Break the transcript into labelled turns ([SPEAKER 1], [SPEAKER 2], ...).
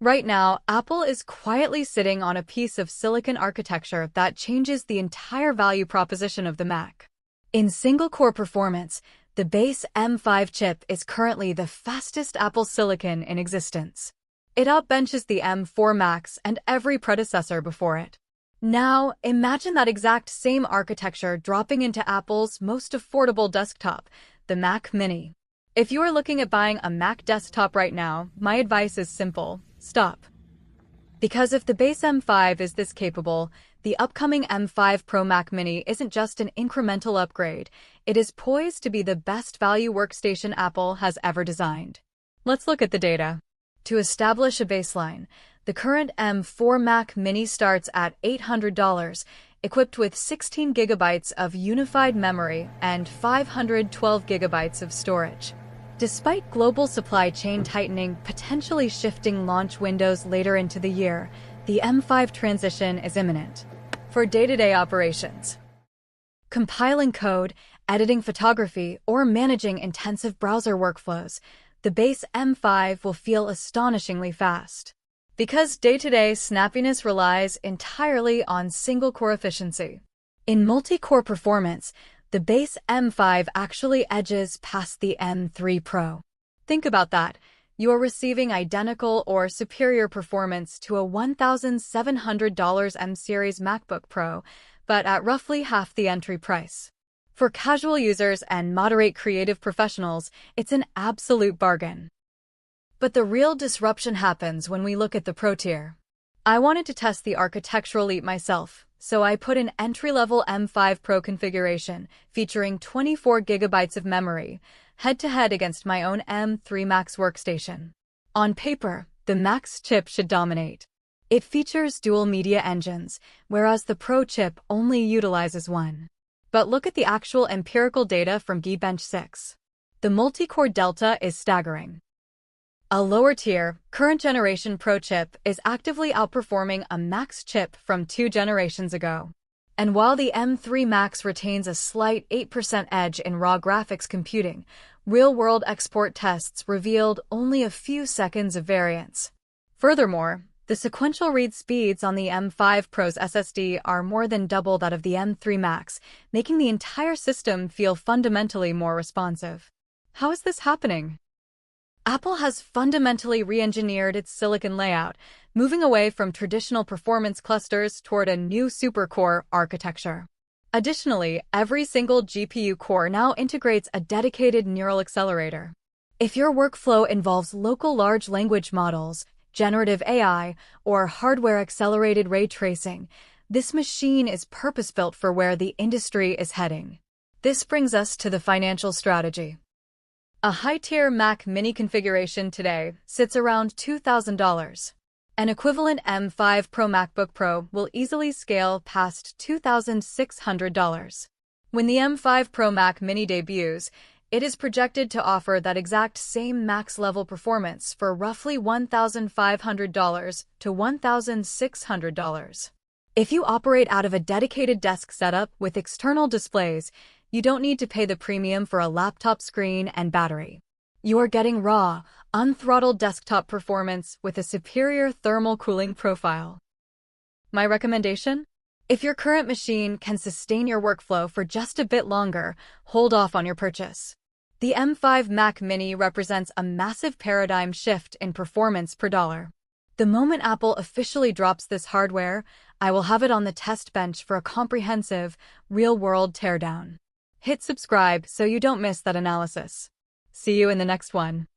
[SPEAKER 1] Right now, Apple is quietly sitting on a piece of silicon architecture that changes the entire value proposition of the Mac. In single-core performance, the base M5 chip is currently the fastest Apple silicon in existence. It outbenches the M4 Max and every predecessor before it. Now, imagine that exact same architecture dropping into Apple's most affordable desktop, the Mac Mini. If you are looking at buying a Mac desktop right now, my advice is simple: stop. Because if the base M5 is this capable, the upcoming M5 Pro Mac Mini isn't just an incremental upgrade, it is poised to be the best value workstation Apple has ever designed. Let's look at the data. To establish a baseline, the current M4 Mac Mini starts at $800, equipped with 16 gigabytes of unified memory and 512 gigabytes of storage. Despite global supply chain tightening potentially shifting launch windows later into the year, the M5 transition is imminent. For day-to-day operations, compiling code, editing photography, or managing intensive browser workflows, the base M5 will feel astonishingly fast. Because day-to-day snappiness relies entirely on single-core efficiency. In multi-core performance, the base M5 actually edges past the M3 Pro. Think about that. You are receiving identical or superior performance to a $1,700 M-Series MacBook Pro, but at roughly half the entry price. For casual users and moderate creative professionals, it's an absolute bargain. But the real disruption happens when we look at the Pro tier. I wanted to test the architectural leap myself, so I put an entry-level M5 Pro configuration featuring 24 gigabytes of memory, head-to-head against my own M3 Max workstation. On paper, the Max chip should dominate. It features dual media engines, whereas the Pro chip only utilizes one. But look at the actual empirical data from Geekbench 6. The multi-core delta is staggering. A lower-tier, current-generation Pro chip is actively outperforming a Max chip from 2 generations ago. And while the M3 Max retains a slight 8% edge in raw graphics computing, real-world export tests revealed only a few seconds of variance. Furthermore, the sequential read speeds on the M5 Pro's SSD are more than double that of the M3 Max, making the entire system feel fundamentally more responsive. How is this happening? Apple has fundamentally re-engineered its silicon layout, moving away from traditional performance clusters toward a new supercore architecture. Additionally, every single GPU core now integrates a dedicated neural accelerator. If your workflow involves local large language models, generative AI, or hardware-accelerated ray tracing, this machine is purpose-built for where the industry is heading. This brings us to the financial strategy. A high-tier Mac Mini configuration today sits around $2,000. An equivalent M5 Pro MacBook Pro will easily scale past $2,600. When the M5 Pro Mac Mini debuts, it is projected to offer that exact same Max-level performance for roughly $1,500 to $1,600. If you operate out of a dedicated desk setup with external displays, you don't need to pay the premium for a laptop screen and battery. You are getting raw, unthrottled desktop performance with a superior thermal cooling profile. My recommendation? If your current machine can sustain your workflow for just a bit longer, hold off on your purchase. The M5 Mac Mini represents a massive paradigm shift in performance per dollar. The moment Apple officially drops this hardware, I will have it on the test bench for a comprehensive, real-world teardown. Hit subscribe so you don't miss that analysis. See you in the next one.